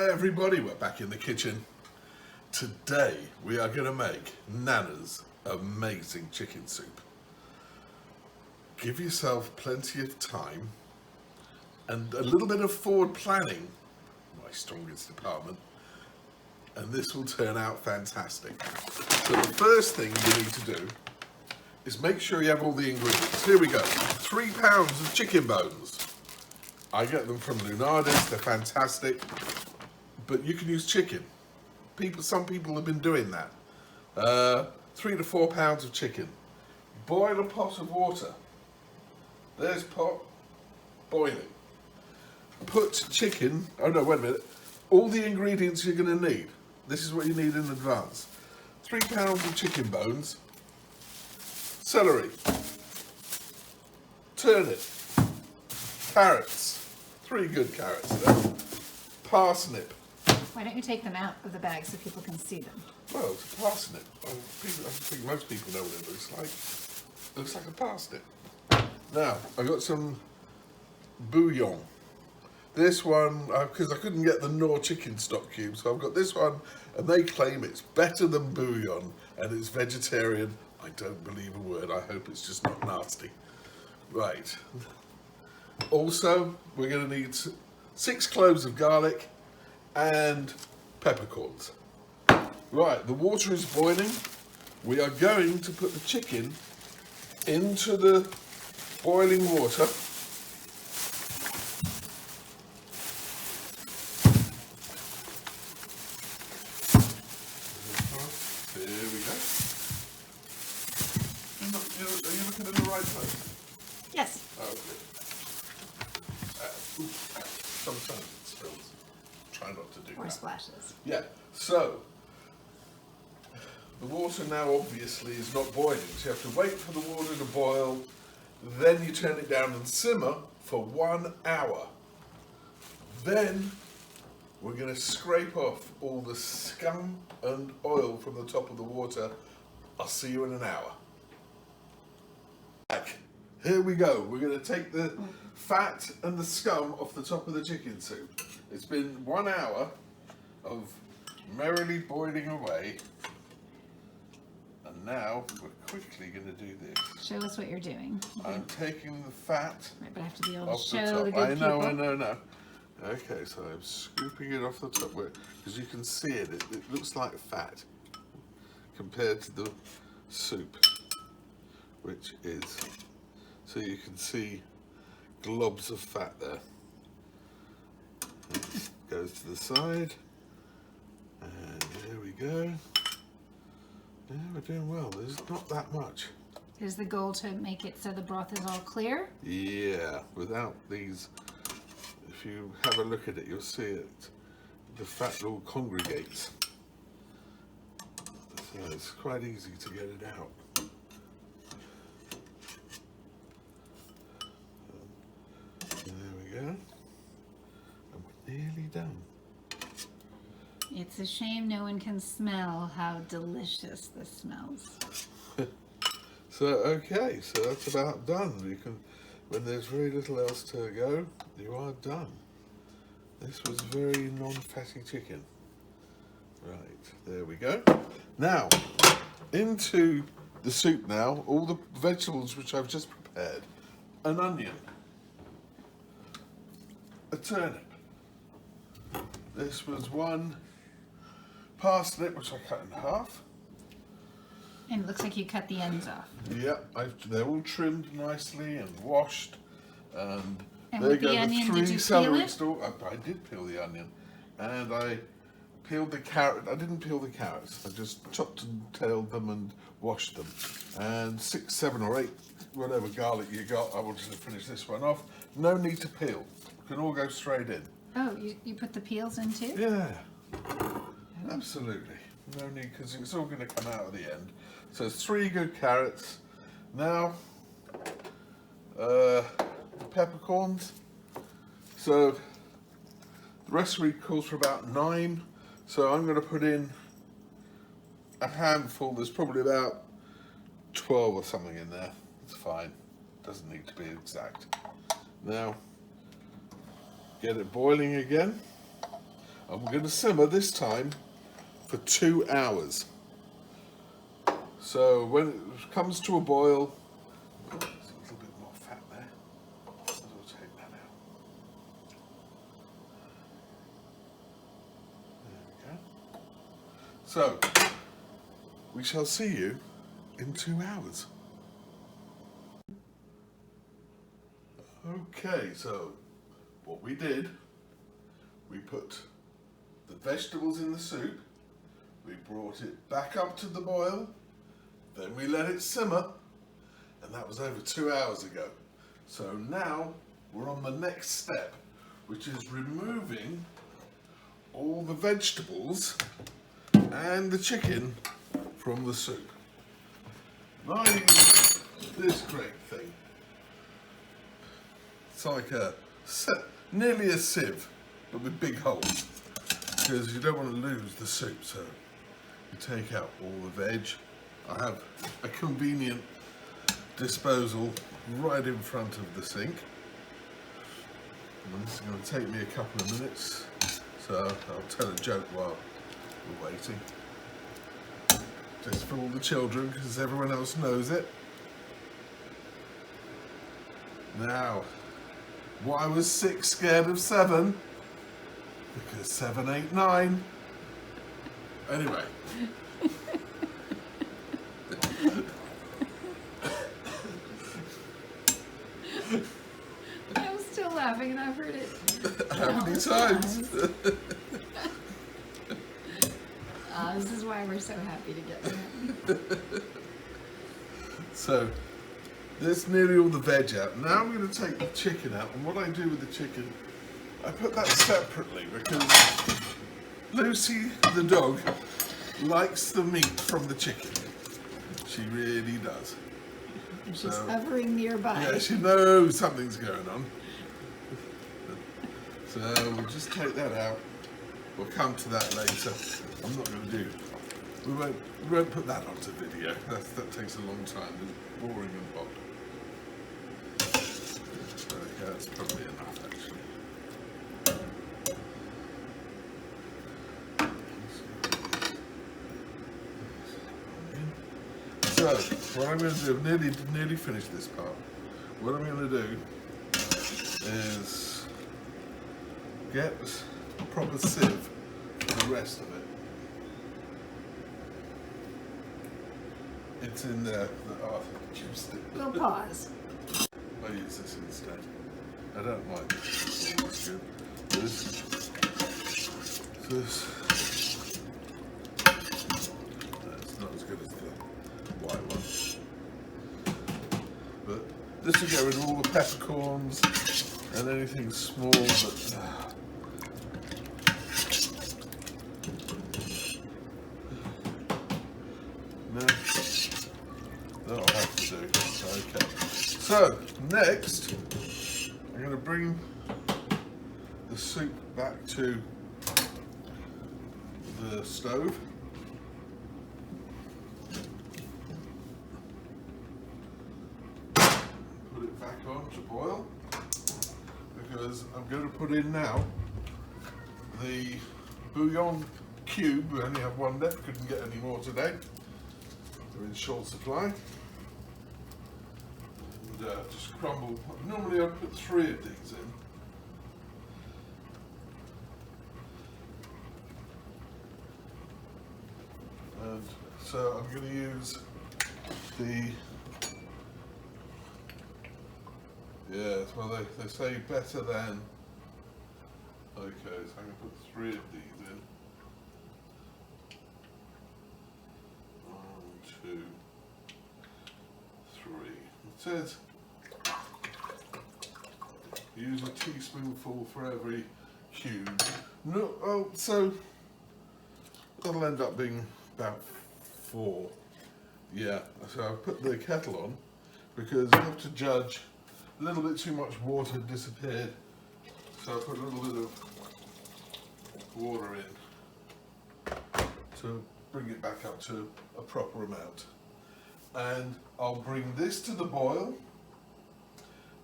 Hi everybody, we're back in the kitchen. Today we are going to make Nana's amazing chicken soup. Give yourself plenty of time and a little bit of forward planning, my strongest department, and this will turn out fantastic. So the first thing you need to do is make sure you have all the ingredients. Here we go, 3 pounds of chicken bones. I get them from Lunardis, they're fantastic, but you can use chicken. Some people have been doing that. 3 to 4 pounds of chicken. Boil a pot of water. There's pot, boiling. Put chicken, oh no, wait a minute. All the ingredients you're gonna need. This is what you need in advance. 3 pounds of chicken bones, celery, turnip, carrots, 3 good carrots there, parsnip. Why don't you take them out of the bag so people can see them? Well, it's a parsnip. I think most people know what it looks like. It looks like a parsnip. Now, I got some bouillon. This one, because I couldn't get the Knorr chicken stock cubes, so I've got this one, and they claim it's better than bouillon, and it's vegetarian. I don't believe a word. I hope it's just not nasty. Right. Also, we're going to need 6 cloves of garlic and peppercorns. Right, the water is boiling. We are going to put the chicken into the boiling water. There we go. Are you looking in the right place? Yes. Oh, good. Sometimes it spills. Try not to do Or that. splashes. Yeah, so the water now obviously is not boiling, so you have to wait for the water to boil, then you turn it down and simmer for 1 hour. Then we're going to scrape off all the scum and oil from the top of the water. I'll see you in an hour. Back. Here we go. We're going to take the fat and the scum off the top of the chicken soup. It's been 1 hour of merrily boiling away, and now we're quickly going to do this. Show us what you're doing. I'm taking the fat Right, but I have to be able to off the show top. the good people. I know. Okay, so I'm scooping it off the top, because you can see it. It looks like fat compared to the soup, which is, so you can see globs of fat there. It goes to the side, and there we go. Yeah, we're doing well. There's not that much. Is the goal to make it so the broth is all clear? Yeah, without these, if you have a look at it, you'll see it. The fat all congregates. So it's quite easy to get it out. There we go. And we're nearly done. It's a shame no one can smell how delicious this smells. So, okay, so that's about done. You can, when there's very little else to go, you are done. This was very non-fatty chicken. Right, there we go. Now, into the soup now, all the vegetables which I've just prepared. An onion, a turnip. This was 1 parsnip, which I cut in half. And it looks like you cut the ends off. Yep, they're all trimmed nicely and washed. And And there with go the onion, the 3 did you peel celery it? stalks. I did peel the onion, and I peeled the carrot. I didn't peel the carrots. I just chopped and tailed them and washed them. And 6, 7, or 8, whatever garlic you got. I wanted to finish this one off. No need to peel. It can all go straight in. Oh, you put the peels in too? Yeah, absolutely. No need, because it's all going to come out at the end. So 3 good carrots. Now, the peppercorns. So the recipe calls for about 9. So I'm going to put in a handful. There's probably about 12 or something in there. It's fine. Doesn't need to be exact. Now, get it boiling again. And we're going to simmer this time for 2 hours. So when it comes to a boil, oh, there's a little bit more fat there. So I'll take that out. There we go. So we shall see you in 2 hours. Okay, so what we did, we put the vegetables in the soup, we brought it back up to the boil, then we let it simmer, and that was over 2 hours ago. So now we're on the next step, which is removing all the vegetables and the chicken from the soup. Now I use this great thing. It's like nearly a sieve, but with big holes, because you don't want to lose the soup. So you take out all the veg. I have a convenient disposal right in front of the sink. And this is going to take me a couple of minutes, so I'll tell a joke while we're waiting. Just for all the children, because everyone else knows it. Now, why was 6 scared of 7? Because 7, 8, 9. Anyway. I'm still laughing and I've heard it. How many times? This is why we're so happy to get there. So, there's nearly all the veg out. Now I'm going to take the chicken out, and what I do with the chicken, I put that separately because Lucy, the dog, likes the meat from the chicken. She really does. And she's hovering nearby. Yeah, she knows something's going on. So we'll just take that out. We'll come to that later. I'm not going to do. We won't put that onto video. That takes a long time. It's boring and hot. Okay, that's probably enough actually. So what I'm going to do, I've nearly finished this part. What I'm going to do is get a proper sieve for the rest of it. It's in there. Oh, I juiced it. We'll pause. I use this instead. I don't mind this. It's almost good. This. No, it's not as good as the white one. But this will get rid of all the peppercorns and anything small that. No. That'll have to do. Okay. So, next, I'm going to bring the soup back to the stove. Put it back on to boil, because I'm going to put in now the bouillon cube. We only have one left, couldn't get any more today. They're in short supply. And just crumble. Normally I put 3 of these in. And so I'm going to use the, well they say better than, okay, so I'm going to put 3 of these in. 1, 2, 3. It says use a teaspoonful for every cube. No, oh, so that'll end up being about 4. Yeah, so I've put the kettle on because you have to judge. A little bit too much water disappeared, so I put a little bit of water in to bring it back up to a proper amount. And I'll bring this to the boil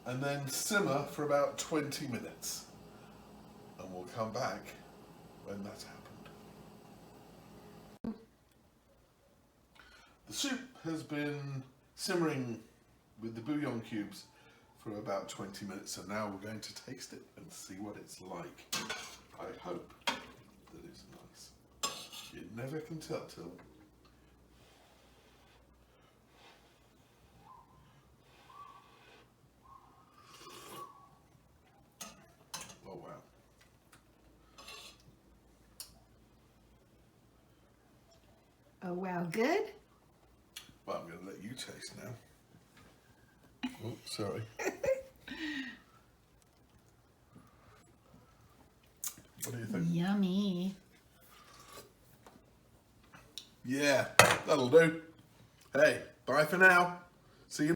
and then simmer for about 20 minutes. And we'll come back when that happened. The soup has been simmering with the bouillon cubes for about 20 minutes, so now we're going to taste it and see what it's like. I hope that it's nice. You never can tell till. Oh wow. Oh wow, good? Well, I'm going to let you taste now. Oh, sorry. What do you think? Yummy. Yeah, that'll do. Hey, bye for now. See you.